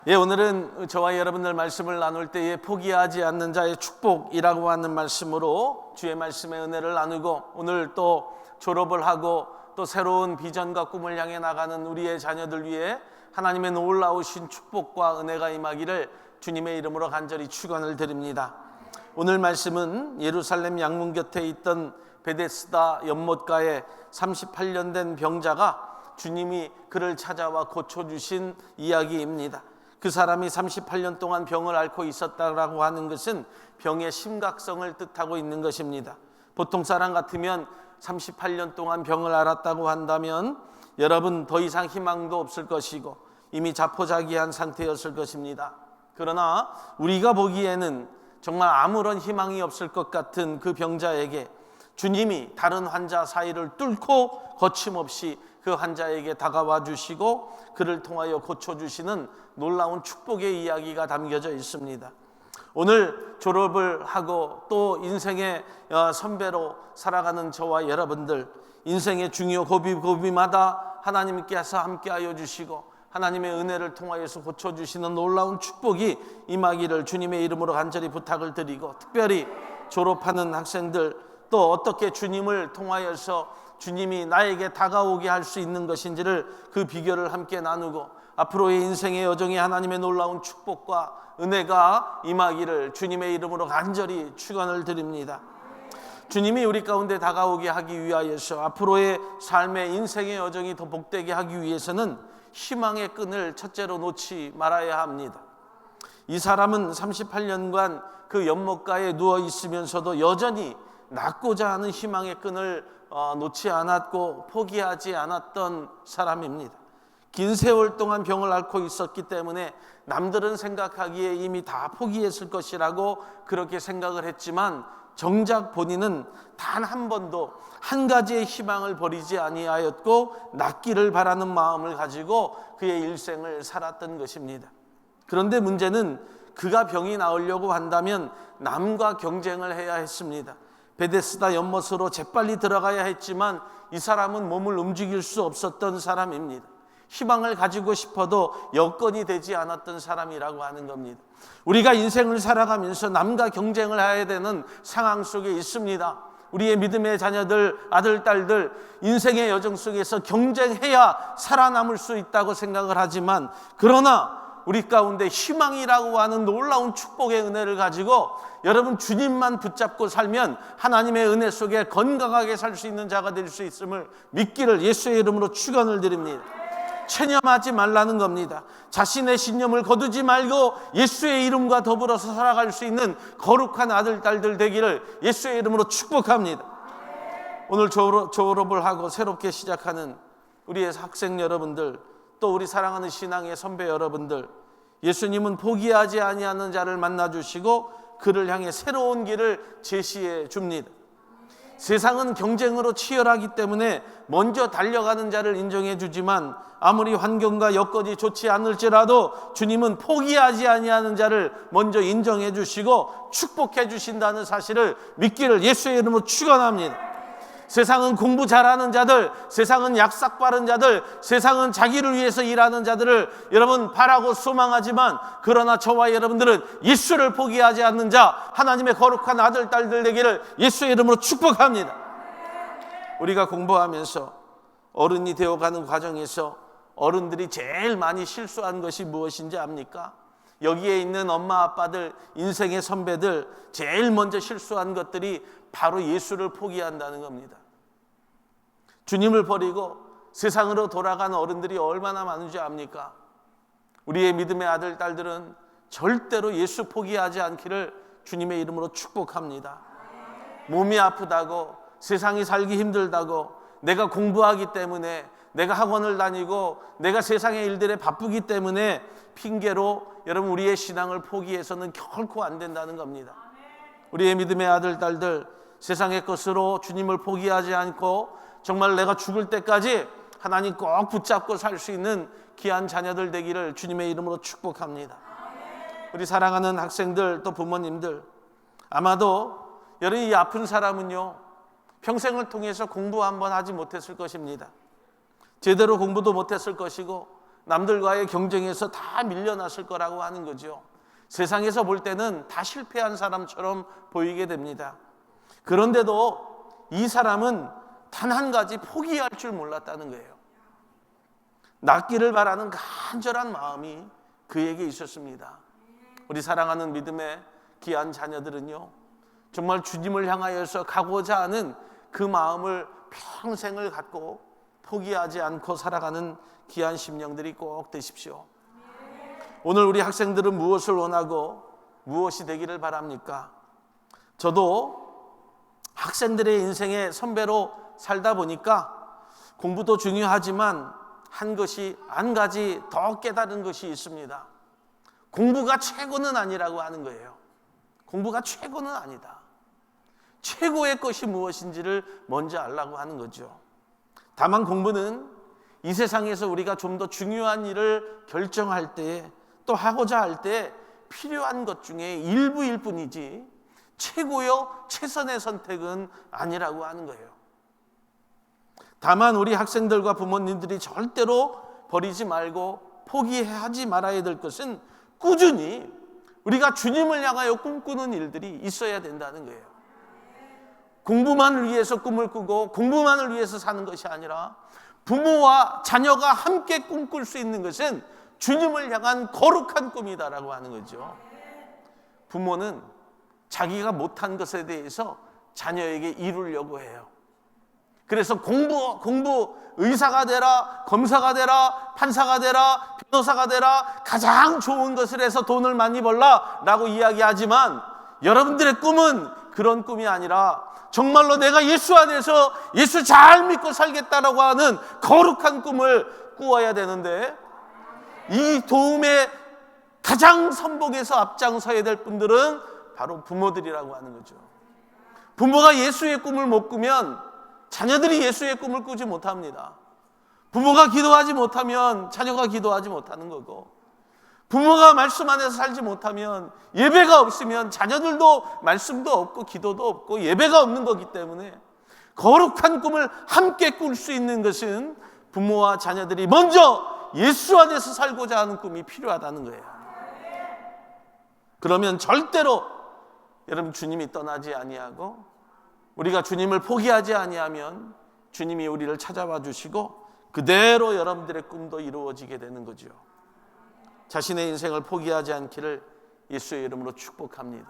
오늘은 저와 여러분들 말씀을 나눌 때에 포기하지 않는 자의 축복이라고 하는 말씀으로 주의 말씀의 은혜를 나누고, 오늘 또 졸업을 하고 또 새로운 비전과 꿈을 향해 나가는 우리의 자녀들 위해 하나님의 놀라우신 축복과 은혜가 임하기를 주님의 이름으로 간절히 축원을 드립니다. 오늘 말씀은 예루살렘 양문 곁에 있던 베데스다 연못가에 38년 된 병자가 주님이 그를 찾아와 고쳐주신 이야기입니다. 그 사람이 38년 동안 병을 앓고 있었다라고 하는 것은 병의 심각성을 뜻하고 있는 것입니다. 보통 사람 같으면 38년 동안 병을 앓았다고 한다면 여러분 더 이상 희망도 없을 것이고 이미 자포자기한 상태였을 것입니다. 그러나 우리가 보기에는 정말 아무런 희망이 없을 것 같은 그 병자에게 주님이 다른 환자 사이를 뚫고 거침없이 그 환자에게 다가와 주시고 그를 통하여 고쳐주시는 놀라운 축복의 이야기가 담겨져 있습니다. 오늘 졸업을 하고 또 인생의 선배로 살아가는 저와 여러분들, 인생의 중요 고비고비마다 하나님께서 함께하여 주시고 하나님의 은혜를 통하여서 고쳐주시는 놀라운 축복이 임하기를 주님의 이름으로 간절히 부탁을 드리고, 특별히 졸업하는 학생들, 또 어떻게 주님을 통하여서 주님이 나에게 다가오게 할 수 있는 것인지를 그 비결을 함께 나누고 앞으로의 인생의 여정에 하나님의 놀라운 축복과 은혜가 임하기를 주님의 이름으로 간절히 축원을 드립니다. 주님이 우리 가운데 다가오게 하기 위하여서 앞으로의 삶의 인생의 여정이 더 복되게 하기 위해서는 희망의 끈을 첫째로 놓지 말아야 합니다. 이 사람은 38년간 그 연못가에 누워 있으면서도 여전히 낫고자 하는 희망의 끈을 놓지 않았고 포기하지 않았던 사람입니다. 긴 세월 동안 병을 앓고 있었기 때문에 남들은 생각하기에 이미 다 포기했을 것이라고 그렇게 생각을 했지만, 정작 본인은 단 한 번도 한 가지의 희망을 버리지 아니하였고 낫기를 바라는 마음을 가지고 그의 일생을 살았던 것입니다. 그런데 문제는 그가 병이 나으려고 한다면 남과 경쟁을 해야 했습니다. 베데스다 연못으로 재빨리 들어가야 했지만 이 사람은 몸을 움직일 수 없었던 사람입니다. 희망을 가지고 싶어도 여건이 되지 않았던 사람이라고 하는 겁니다. 우리가 인생을 살아가면서 남과 경쟁을 해야 되는 상황 속에 있습니다. 우리의 믿음의 자녀들, 아들, 딸들, 인생의 여정 속에서 경쟁해야 살아남을 수 있다고 생각을 하지만, 그러나 우리 가운데 희망이라고 하는 놀라운 축복의 은혜를 가지고 여러분 주님만 붙잡고 살면 하나님의 은혜 속에 건강하게 살 수 있는 자가 될 수 있음을 믿기를 예수의 이름으로 축원을 드립니다. 체념하지 말라는 겁니다. 자신의 신념을 거두지 말고 예수의 이름과 더불어서 살아갈 수 있는 거룩한 아들, 딸들 되기를 예수의 이름으로 축복합니다. 오늘 졸업을 하고 새롭게 시작하는 우리의 학생 여러분들, 또 우리 사랑하는 신앙의 선배 여러분들, 예수님은 포기하지 아니하는 자를 만나주시고 그를 향해 새로운 길을 제시해 줍니다. 세상은 경쟁으로 치열하기 때문에 먼저 달려가는 자를 인정해 주지만, 아무리 환경과 여건이 좋지 않을지라도 주님은 포기하지 아니하는 자를 먼저 인정해 주시고 축복해 주신다는 사실을 믿기를 예수의 이름으로 축원합니다. 세상은 공부 잘하는 자들, 세상은 약삭 빠른 자들, 세상은 자기를 위해서 일하는 자들을 여러분 바라고 소망하지만, 그러나 저와 여러분들은 예수를 포기하지 않는 자, 하나님의 거룩한 아들, 딸들 되기를 예수의 이름으로 축복합니다. 우리가 공부하면서 어른이 되어가는 과정에서 어른들이 제일 많이 실수한 것이 무엇인지 압니까? 여기에 있는 엄마 아빠들, 인생의 선배들, 제일 먼저 실수한 것들이 바로 예수를 포기한다는 겁니다. 주님을 버리고 세상으로 돌아간 어른들이 얼마나 많은지 압니까? 우리의 믿음의 아들, 딸들은 절대로 예수 포기하지 않기를 주님의 이름으로 축복합니다. 몸이 아프다고, 세상이 살기 힘들다고, 내가 공부하기 때문에, 내가 학원을 다니고 내가 세상의 일들에 바쁘기 때문에 핑계로 여러분 우리의 신앙을 포기해서는 결코 안 된다는 겁니다. 우리의 믿음의 아들, 딸들, 세상의 것으로 주님을 포기하지 않고 정말 내가 죽을 때까지 하나님 꼭 붙잡고 살 수 있는 귀한 자녀들 되기를 주님의 이름으로 축복합니다. 우리 사랑하는 학생들, 또 부모님들, 아마도 여러분 이 아픈 사람은요 평생을 통해서 공부 한번 하지 못했을 것입니다. 제대로 공부도 못했을 것이고 남들과의 경쟁에서 다 밀려났을 거라고 하는 거죠. 세상에서 볼 때는 다 실패한 사람처럼 보이게 됩니다. 그런데도 이 사람은 단 한 가지 포기할 줄 몰랐다는 거예요. 낫기를 바라는 간절한 마음이 그에게 있었습니다. 우리 사랑하는 믿음의 귀한 자녀들은요, 정말 주님을 향하여서 가고자 하는 그 마음을 평생을 갖고 포기하지 않고 살아가는 귀한 심령들이 꼭 되십시오. 오늘 우리 학생들은 무엇을 원하고 무엇이 되기를 바랍니까? 저도 학생들의 인생의 선배로 살다 보니까 공부도 중요하지만 한 가지 더 깨달은 것이 있습니다. 공부가 최고는 아니라고 하는 거예요. 공부가 최고는 아니다. 최고의 것이 무엇인지를 먼저 알라고 하는 거죠. 다만 공부는 이 세상에서 우리가 좀 더 중요한 일을 결정할 때에 또 하고자 할 때 필요한 것 중에 일부일 뿐이지 최고요 최선의 선택은 아니라고 하는 거예요. 다만 우리 학생들과 부모님들이 절대로 버리지 말고 포기하지 말아야 될 것은 꾸준히 우리가 주님을 향하여 꿈꾸는 일들이 있어야 된다는 거예요. 공부만을 위해서 꿈을 꾸고 공부만을 위해서 사는 것이 아니라 부모와 자녀가 함께 꿈꿀 수 있는 것은 주님을 향한 거룩한 꿈이다라고 하는 거죠. 부모는 자기가 못한 것에 대해서 자녀에게 이루려고 해요. 그래서 공부, 의사가 되라, 검사가 되라, 판사가 되라, 변호사가 되라, 가장 좋은 것을 해서 돈을 많이 벌라 라고 이야기하지만 여러분들의 꿈은 그런 꿈이 아니라 정말로 내가 예수 안에서 예수 잘 믿고 살겠다라고 하는 거룩한 꿈을 꾸어야 되는데, 이 도움에 가장 선봉에서 앞장서야 될 분들은 바로 부모들이라고 하는 거죠. 부모가 예수의 꿈을 못 꾸면 자녀들이 예수의 꿈을 꾸지 못합니다. 부모가 기도하지 못하면 자녀가 기도하지 못하는 거고, 부모가 말씀 안에서 살지 못하면, 예배가 없으면 자녀들도 말씀도 없고 기도도 없고 예배가 없는 거기 때문에 거룩한 꿈을 함께 꿀 수 있는 것은 부모와 자녀들이 먼저 예수 안에서 살고자 하는 꿈이 필요하다는 거예요. 그러면 절대로 여러분 주님이 떠나지 아니하고 우리가 주님을 포기하지 아니하면 주님이 우리를 찾아와 주시고 그대로 여러분들의 꿈도 이루어지게 되는 거죠. 자신의 인생을 포기하지 않기를 예수의 이름으로 축복합니다.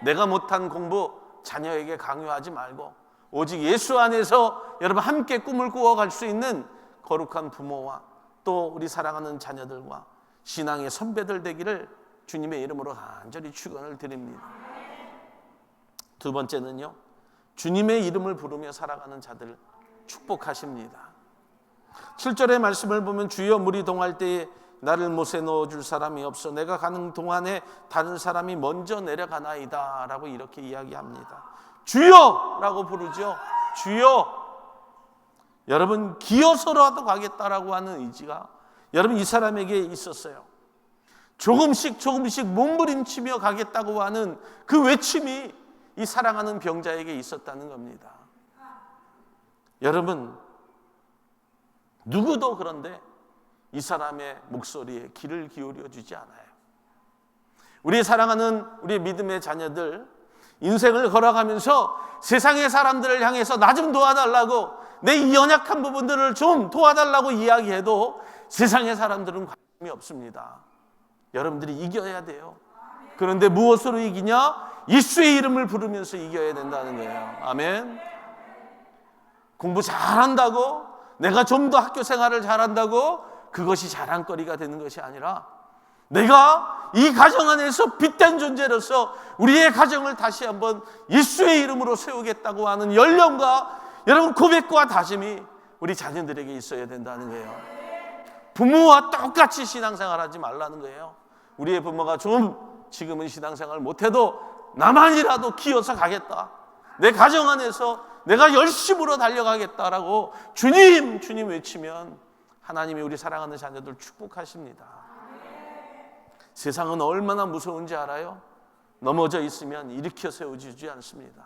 내가 못한 공부 자녀에게 강요하지 말고 오직 예수 안에서 여러분 함께 꿈을 꾸어갈 수 있는 거룩한 부모와 또 우리 사랑하는 자녀들과 신앙의 선배들 되기를 주님의 이름으로 간절히 축원을 드립니다. 두 번째는요, 주님의 이름을 부르며 살아가는 자들 축복하십니다. 7절의 말씀을 보면 주여 물이 동할 때에 나를 못에 넣어줄 사람이 없어 내가 가는 동안에 다른 사람이 먼저 내려가나이다 라고 이렇게 이야기합니다. 주여 라고 부르죠. 주여. 여러분 기어서라도 가겠다라고 하는 의지가 여러분 이 사람에게 있었어요. 조금씩 몸부림치며 가겠다고 하는 그 외침이 이 사랑하는 병자에게 있었다는 겁니다. 여러분 누구도 그런데 이 사람의 목소리에 귀를 기울여 주지 않아요. 우리 사랑하는 우리 믿음의 자녀들 인생을 걸어가면서 세상의 사람들을 향해서 나 좀 도와달라고 내 이 연약한 부분들을 좀 도와달라고 이야기해도 세상의 사람들은 관심이 없습니다. 여러분들이 이겨야 돼요. 그런데 무엇으로 이기냐? 예수의 이름을 부르면서 이겨야 된다는 거예요. 아멘. 공부 잘한다고 내가 좀 더 학교 생활을 잘한다고 그것이 자랑거리가 되는 것이 아니라 내가 이 가정 안에서 빛된 존재로서 우리의 가정을 다시 한번 예수의 이름으로 세우겠다고 하는 열정과 여러분 고백과 다짐이 우리 자녀들에게 있어야 된다는 거예요. 부모와 똑같이 신앙생활하지 말라는 거예요. 우리의 부모가 좀 지금은 신앙생활 못해도 나만이라도 기어서 가겠다. 내 가정 안에서 내가 열심으로 달려가겠다라고 주님 외치면 하나님이 우리 사랑하는 자녀들 축복하십니다. 세상은 얼마나 무서운지 알아요? 넘어져 있으면 일으켜 세워주지 않습니다.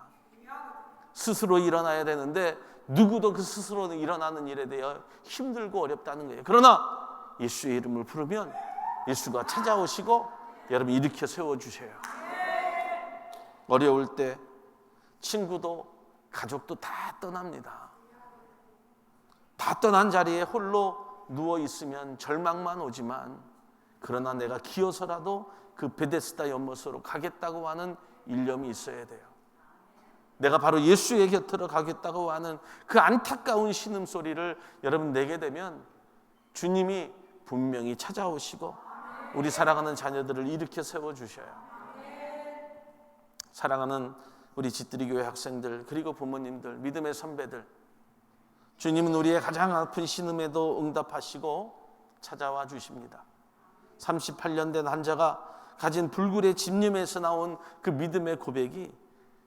스스로 일어나야 되는데 누구도 그 스스로 일어나는 일에 대해 힘들고 어렵다는 거예요. 그러나 예수의 이름을 부르면 예수가 찾아오시고 여러분 일으켜 세워주셔요. 어려울 때 친구도 가족도 다 떠납니다. 다 떠난 자리에 홀로 누워있으면 절망만 오지만, 그러나 내가 기어서라도 그 베데스다 연못으로 가겠다고 하는 일념이 있어야 돼요. 내가 바로 예수의 곁으로 가겠다고 하는 그 안타까운 신음소리를 여러분 내게 되면 주님이 분명히 찾아오시고 우리 사랑하는 자녀들을 일으켜 세워주셔요. 사랑하는 우리 짓들이교회 학생들, 그리고 부모님들, 믿음의 선배들, 주님은 우리의 가장 아픈 신음에도 응답하시고 찾아와 주십니다. 38년 된 환자가 가진 불굴의 집념에서 나온 그 믿음의 고백이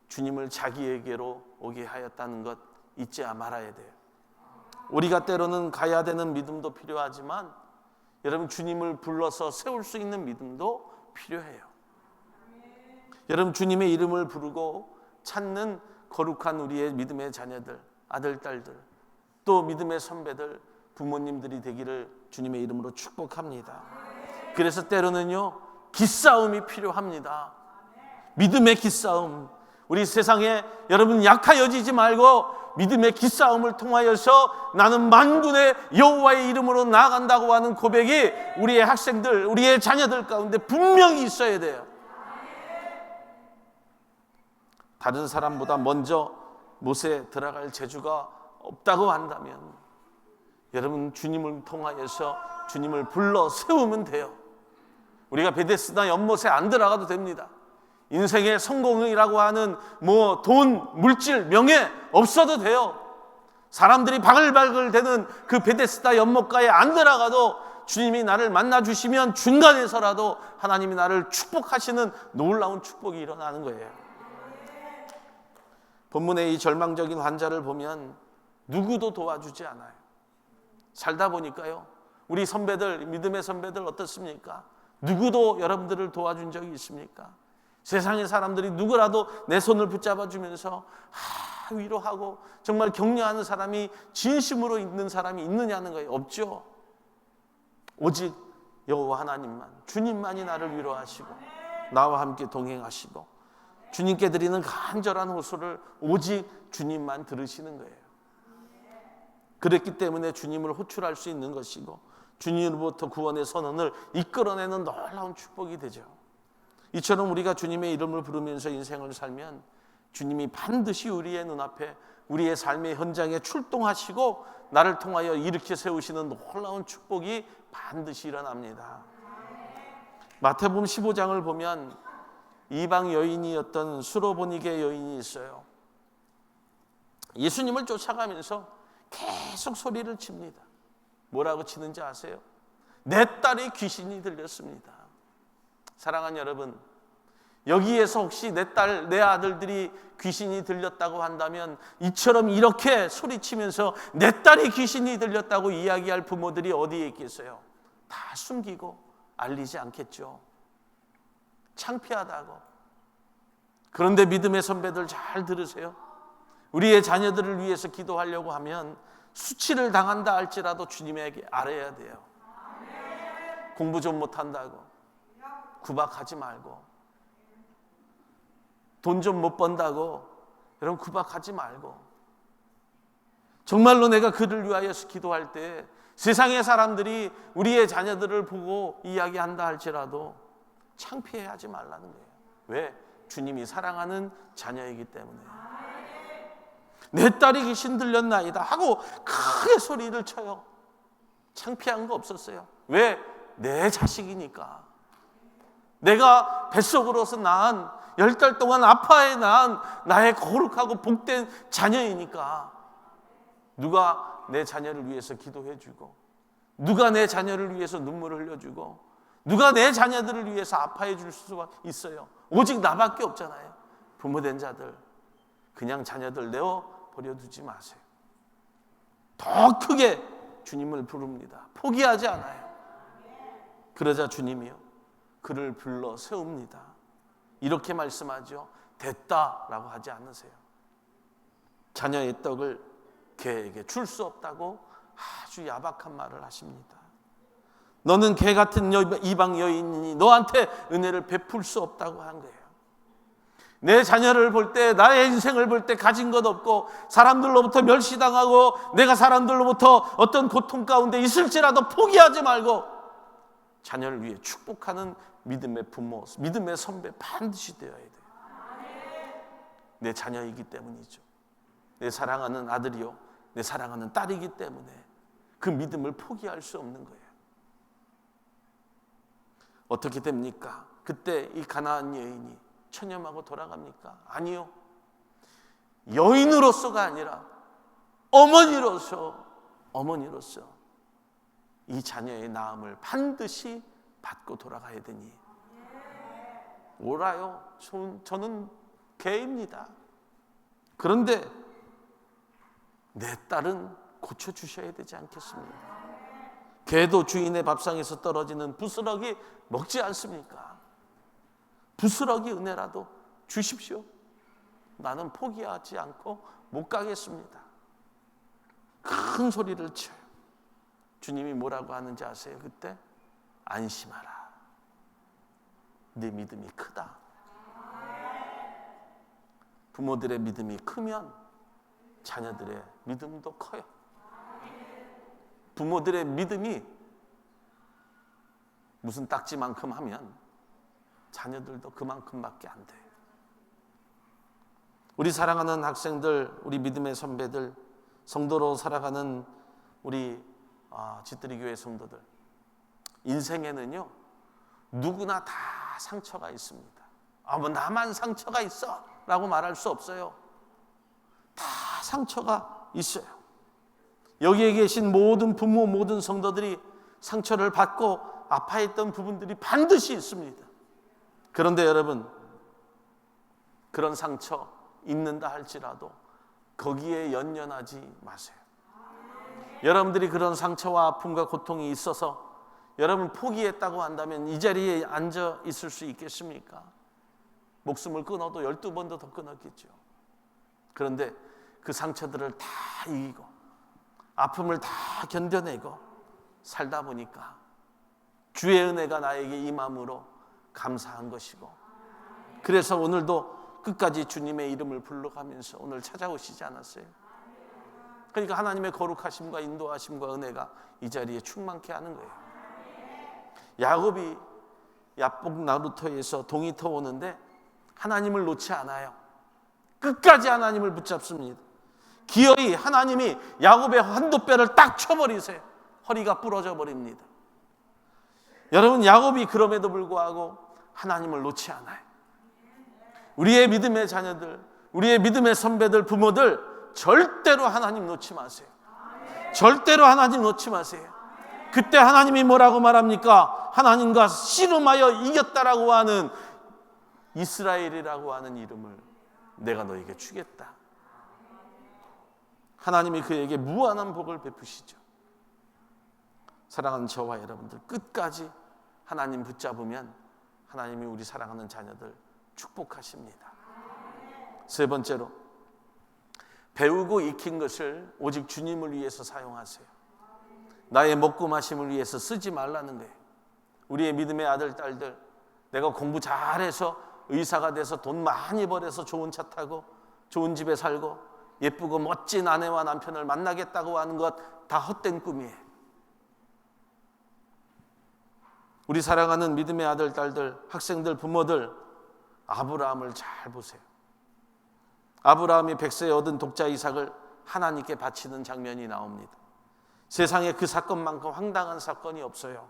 주님을 자기에게로 오게 하였다는 것 잊지 말아야 돼요. 우리가 때로는 가야 되는 믿음도 필요하지만 여러분 주님을 불러서 세울 수 있는 믿음도 필요해요. 여러분 주님의 이름을 부르고 찾는 거룩한 우리의 믿음의 자녀들, 아들, 딸들, 또 믿음의 선배들, 부모님들이 되기를 주님의 이름으로 축복합니다. 그래서 때로는요 기싸움이 필요합니다. 믿음의 기싸움. 우리 세상에 여러분 약하여지지 말고 믿음의 기싸움을 통하여서 나는 만군의 여호와의 이름으로 나아간다고 하는 고백이 우리의 학생들, 우리의 자녀들 가운데 분명히 있어야 돼요. 다른 사람보다 먼저 못에 들어갈 재주가 없다고 한다면 여러분 주님을 통하여서 주님을 불러 세우면 돼요. 우리가 베데스다 연못에 안 들어가도 됩니다. 인생의 성공이라고 하는 돈, 물질, 명예 없어도 돼요. 사람들이 바글바글 대는 그 베데스다 연못가에 안 들어가도 주님이 나를 만나 주시면 중간에서라도 하나님이 나를 축복하시는 놀라운 축복이 일어나는 거예요. 본문의 이 절망적인 환자를 보면 누구도 도와주지 않아요. 살다 보니까요 우리 선배들, 믿음의 선배들 어떻습니까? 누구도 여러분들을 도와준 적이 있습니까? 세상의 사람들이 누구라도 내 손을 붙잡아 주면서 위로하고 정말 격려하는 사람이 진심으로 있는 사람이 있느냐는 거예요. 없죠. 오직 여호와 하나님만, 주님만이 나를 위로하시고 나와 함께 동행하시고 주님께 드리는 간절한 호소를 오직 주님만 들으시는 거예요. 그랬기 때문에 주님을 호출할 수 있는 것이고 주님으로부터 구원의 선언을 이끌어내는 놀라운 축복이 되죠. 이처럼 우리가 주님의 이름을 부르면서 인생을 살면 주님이 반드시 우리의 눈앞에, 우리의 삶의 현장에 출동하시고 나를 통하여 일으켜 세우시는 놀라운 축복이 반드시 일어납니다. 마태복음 15장을 보면 이방 여인이었던 수로보니게 여인이 있어요. 예수님을 쫓아가면서 계속 소리를 칩니다. 뭐라고 치는지 아세요? 내 딸이 귀신이 들렸습니다. 사랑하는 여러분, 여기에서 혹시 내 딸, 내 아들들이 귀신이 들렸다고 한다면 이처럼 이렇게 소리치면서 내 딸이 귀신이 들렸다고 이야기할 부모들이 어디에 있겠어요? 다 숨기고 알리지 않겠죠. 창피하다고. 그런데 믿음의 선배들 잘 들으세요. 우리의 자녀들을 위해서 기도하려고 하면 수치를 당한다 할지라도 주님에게 알아야 돼요. 공부 좀 못한다고 구박하지 말고, 돈 좀 못 번다고 여러분 구박하지 말고, 정말로 내가 그를 위하여서 기도할 때 세상의 사람들이 우리의 자녀들을 보고 이야기한다 할지라도 창피해하지 말라는 거예요. 왜? 주님이 사랑하는 자녀이기 때문에. 내 딸이 귀신 들렸나이다 하고 크게 소리를 쳐요. 창피한 거 없었어요. 왜? 내 자식이니까. 내가 뱃속으로서 낳은 10달 동안 아파해 낳은 나의 거룩하고 복된 자녀이니까. 누가 내 자녀를 위해서 기도해 주고, 누가 내 자녀를 위해서 눈물을 흘려주고, 누가 내 자녀들을 위해서 아파해 줄 수가 있어요? 오직 나밖에 없잖아요. 부모된 자들, 그냥 자녀들 내어 버려두지 마세요. 더 크게 주님을 부릅니다. 포기하지 않아요. 그러자 주님이요 그를 불러 세웁니다. 이렇게 말씀하죠. 됐다라고 하지 않으세요. 자녀의 떡을 개에게 줄 수 없다고 아주 야박한 말을 하십니다. 너는 개 같은 이방 여인이니 너한테 은혜를 베풀 수 없다고 한 거예요. 내 자녀를 볼 때, 나의 인생을 볼 때 가진 것 없고 사람들로부터 멸시당하고 내가 사람들로부터 어떤 고통 가운데 있을지라도 포기하지 말고 자녀를 위해 축복하는 믿음의 부모, 믿음의 선배 반드시 되어야 돼요. 내 자녀이기 때문이죠. 내 사랑하는 아들이요, 내 사랑하는 딸이기 때문에 그 믿음을 포기할 수 없는 거예요. 어떻게 됩니까? 그때 이 가나안 여인이 처녀하고 돌아갑니까? 아니요. 여인으로서가 아니라 어머니로서 이 자녀의 낳음을 반드시 받고 돌아가야 되니 옳아요. 저는 개입니다. 그런데 내 딸은 고쳐주셔야 되지 않겠습니까? 개도 주인의 밥상에서 떨어지는 부스러기 먹지 않습니까? 부스러기 은혜라도 주십시오. 나는 포기하지 않고 못 가겠습니다. 큰 소리를 쳐요. 주님이 뭐라고 하는지 아세요? 그때 안심하라. 네 믿음이 크다. 부모들의 믿음이 크면 자녀들의 믿음도 커요. 부모들의 믿음이 무슨 딱지만큼 하면 자녀들도 그만큼밖에 안 돼요. 우리 사랑하는 학생들, 우리 믿음의 선배들, 성도로 살아가는 우리 짓들이 교회 성도들, 인생에는요 누구나 다 상처가 있습니다. 뭐 나만 상처가 있어 라고 말할 수 없어요. 다 상처가 있어요. 여기에 계신 모든 부모, 모든 성도들이 상처를 받고 아파했던 부분들이 반드시 있습니다. 그런데 여러분, 그런 상처 있는다 할지라도 거기에 연연하지 마세요. 여러분들이 그런 상처와 아픔과 고통이 있어서 여러분 포기했다고 한다면 이 자리에 앉아 있을 수 있겠습니까? 목숨을 끊어도 12번도 더 끊었겠죠. 그런데 그 상처들을 다 이기고 아픔을 다 견뎌내고 살다 보니까 주의 은혜가 나에게 임함으로 감사한 것이고, 그래서 오늘도 끝까지 주님의 이름을 불러가면서 오늘 찾아오시지 않았어요? 그러니까 하나님의 거룩하심과 인도하심과 은혜가 이 자리에 충만케 하는 거예요. 야곱이 야복 나루터에서 동이 터오는데 하나님을 놓지 않아요. 끝까지 하나님을 붙잡습니다. 기어이 하나님이 야곱의 환도뼈를 딱 쳐버리세요. 허리가 부러져 버립니다. 여러분, 야곱이 그럼에도 불구하고 하나님을 놓지 않아요. 우리의 믿음의 자녀들, 우리의 믿음의 선배들, 부모들 절대로 하나님 놓지 마세요. 절대로 하나님 놓지 마세요. 그때 하나님이 뭐라고 말합니까? 하나님과 씨름하여 이겼다라고 하는 이스라엘이라고 하는 이름을 내가 너에게 주겠다. 하나님이 그에게 무한한 복을 베푸시죠. 사랑하는 저와 여러분들, 끝까지 하나님 붙잡으면 하나님이 우리 사랑하는 자녀들 축복하십니다. 세 번째로, 배우고 익힌 것을 오직 주님을 위해서 사용하세요. 나의 먹고 마심을 위해서 쓰지 말라는 거예요. 우리의 믿음의 아들, 딸들, 내가 공부 잘해서 의사가 돼서 돈 많이 벌어서 좋은 차 타고 좋은 집에 살고 예쁘고 멋진 아내와 남편을 만나겠다고 하는 것 다 헛된 꿈이에요. 우리 사랑하는 믿음의 아들, 딸들, 학생들, 부모들, 아브라함을 잘 보세요. 아브라함이 100세에 얻은 독자 이삭을 하나님께 바치는 장면이 나옵니다. 세상에 그 사건만큼 황당한 사건이 없어요.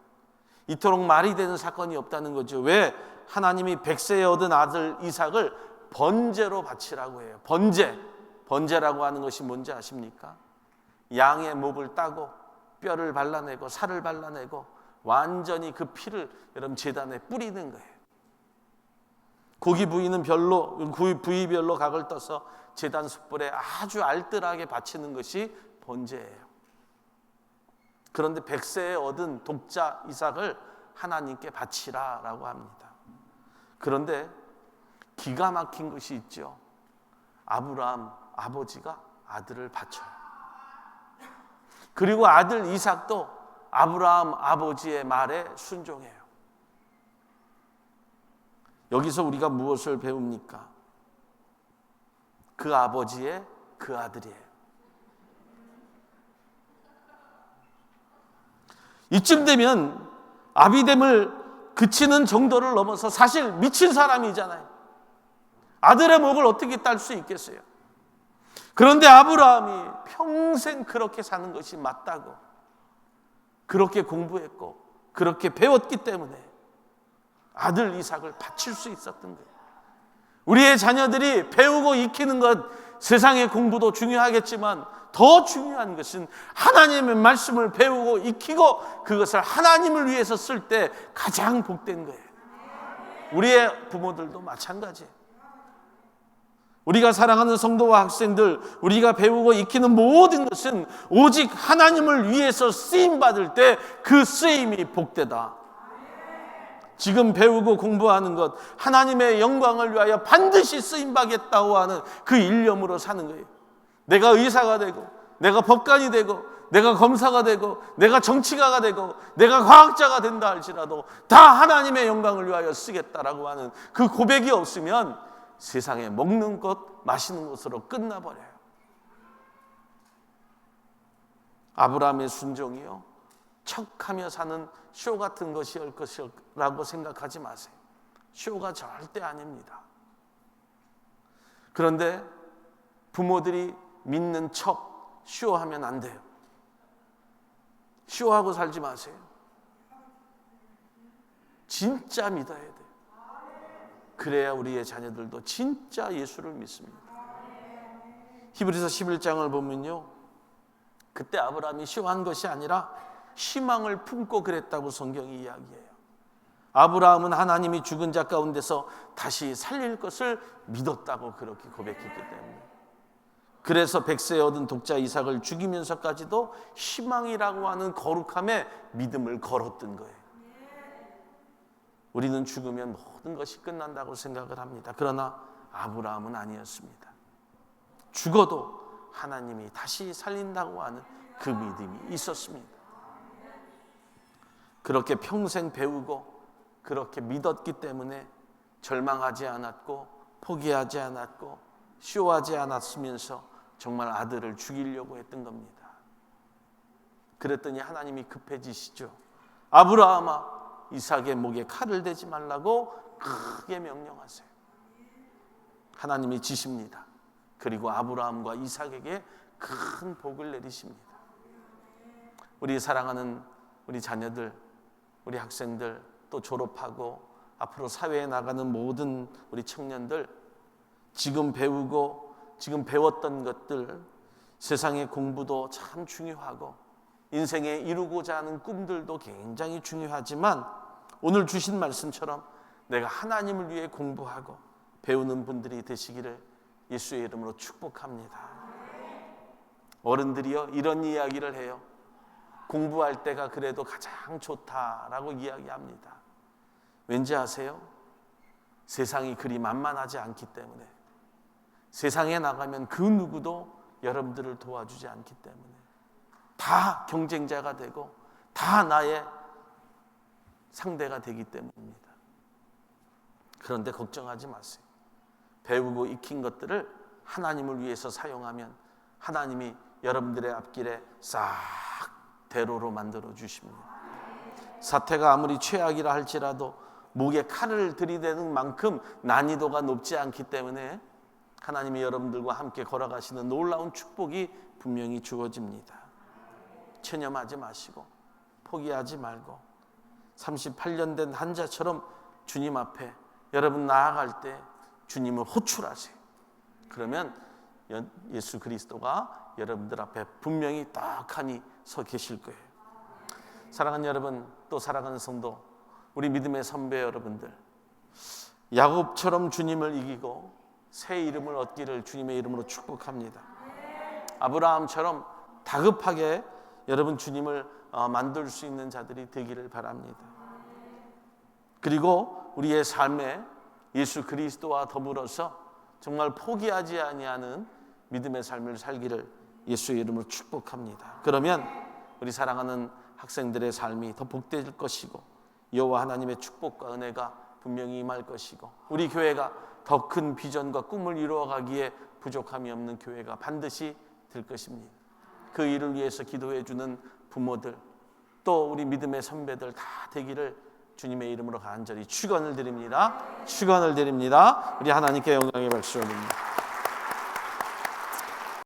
이토록 말이 되는 사건이 없다는 거죠. 왜? 하나님이 100세에 얻은 아들 이삭을 번제로 바치라고 해요. 번제라고 하는 것이 뭔지 아십니까? 양의 목을 따고 뼈를 발라내고 살을 발라내고 완전히 그 피를 여러분 제단에 뿌리는 거예요. 고기 부위별로 각을 떠서 제단 숯불에 아주 알뜰하게 바치는 것이 번제예요. 그런데 100세에 얻은 독자 이삭을 하나님께 바치라라고 합니다. 그런데 기가 막힌 것이 있죠. 아브라함 아버지가 아들을 바쳐요. 그리고 아들 이삭도 아브라함 아버지의 말에 순종해요. 여기서 우리가 무엇을 배웁니까? 그 아버지의 그 아들이에요. 이쯤 되면 아비됨을 그치는 정도를 넘어서 사실 미친 사람이잖아요. 아들의 목을 어떻게 딸 수 있겠어요? 그런데 아브라함이 평생 그렇게 사는 것이 맞다고, 그렇게 공부했고 그렇게 배웠기 때문에 아들 이삭을 바칠 수 있었던 거예요. 우리의 자녀들이 배우고 익히는 것, 세상의 공부도 중요하겠지만 더 중요한 것은 하나님의 말씀을 배우고 익히고 그것을 하나님을 위해서 쓸 때 가장 복된 거예요. 우리의 부모들도 마찬가지예요. 우리가 사랑하는 성도와 학생들, 우리가 배우고 익히는 모든 것은 오직 하나님을 위해서 쓰임받을 때 그 쓰임이 복되다. 지금 배우고 공부하는 것, 하나님의 영광을 위하여 반드시 쓰임받겠다고 하는 그 일념으로 사는 거예요. 내가 의사가 되고, 내가 법관이 되고, 내가 검사가 되고, 내가 정치가가 되고, 내가 과학자가 된다 할지라도 다 하나님의 영광을 위하여 쓰겠다라고 하는 그 고백이 없으면 세상에 먹는 것, 마시는 것으로 끝나버려요. 아브라함의 순종이요, 척하며 사는 쇼 같은 것이올 것이라고 생각하지 마세요. 쇼가 절대 아닙니다. 그런데 부모들이 믿는 척 쇼하면 안 돼요. 쇼하고 살지 마세요. 진짜 믿어야 돼요. 그래야 우리의 자녀들도 진짜 예수를 믿습니다. 히브리서 11장을 보면요, 그때 아브라함이 쇼한 것이 아니라 희망을 품고 그랬다고 성경이 이야기해요. 아브라함은 하나님이 죽은 자 가운데서 다시 살릴 것을 믿었다고 그렇게 고백했기 때문에, 그래서 백세에 얻은 독자 이삭을 죽이면서까지도 희망이라고 하는 거룩함에 믿음을 걸었던 거예요. 우리는 죽으면 모든 것이 끝난다고 생각을 합니다. 그러나 아브라함은 아니었습니다. 죽어도 하나님이 다시 살린다고 하는 그 믿음이 있었습니다. 그렇게 평생 배우고 그렇게 믿었기 때문에 절망하지 않았고 포기하지 않았고 쇼하지 않았으면서 정말 아들을 죽이려고 했던 겁니다. 그랬더니 하나님이 급해지시죠. 아브라함아, 이삭의 목에 칼을 대지 말라고 크게 명령하세요. 하나님이 지십니다. 그리고 아브라함과 이삭에게 큰 복을 내리십니다. 우리 사랑하는 우리 자녀들, 우리 학생들, 또 졸업하고 앞으로 사회에 나가는 모든 우리 청년들, 지금 배우고 지금 배웠던 것들, 세상의 공부도 참 중요하고 인생에 이루고자 하는 꿈들도 굉장히 중요하지만 오늘 주신 말씀처럼 내가 하나님을 위해 공부하고 배우는 분들이 되시기를 예수의 이름으로 축복합니다. 어른들이요, 이런 이야기를 해요. 공부할 때가 그래도 가장 좋다라고 이야기합니다. 왠지 아세요? 세상이 그리 만만하지 않기 때문에, 세상에 나가면 그 누구도 여러분들을 도와주지 않기 때문에 다 경쟁자가 되고 다 나의 상대가 되기 때문입니다. 그런데 걱정하지 마세요. 배우고 익힌 것들을 하나님을 위해서 사용하면 하나님이 여러분들의 앞길에 싹 대로로 만들어 주십니다. 사태가 아무리 최악이라 할지라도 목에 칼을 들이대는 만큼 난이도가 높지 않기 때문에 하나님이 여러분들과 함께 걸어가시는 놀라운 축복이 분명히 주어집니다. 체념하지 마시고 포기하지 말고 38년 된 한자처럼 주님 앞에 여러분 나아갈 때 주님을 호출하세요. 그러면 예수 그리스도가 여러분들 앞에 분명히 떡하니 서 계실 거예요. 사랑하는 여러분, 또 사랑하는 성도, 우리 믿음의 선배 여러분들, 야곱처럼 주님을 이기고 새 이름을 얻기를 주님의 이름으로 축복합니다. 아브라함처럼 다급하게 여러분 주님을 만들 수 있는 자들이 되기를 바랍니다. 그리고 우리의 삶에 예수 그리스도와 더불어서 정말 포기하지 아니하는 믿음의 삶을 살기를 예수의 이름으로 축복합니다. 그러면 우리 사랑하는 학생들의 삶이 더 복될 것이고 여호와 하나님의 축복과 은혜가 분명히 임할 것이고 우리 교회가 더 큰 비전과 꿈을 이루어가기에 부족함이 없는 교회가 반드시 될 것입니다. 그 일을 위해서 기도해 주는 부모들 또 우리 믿음의 선배들 다 되기를 주님의 이름으로 간절히 축원을 드립니다. 축원을 드립니다. 우리 하나님께 영광의 박수 올립니다.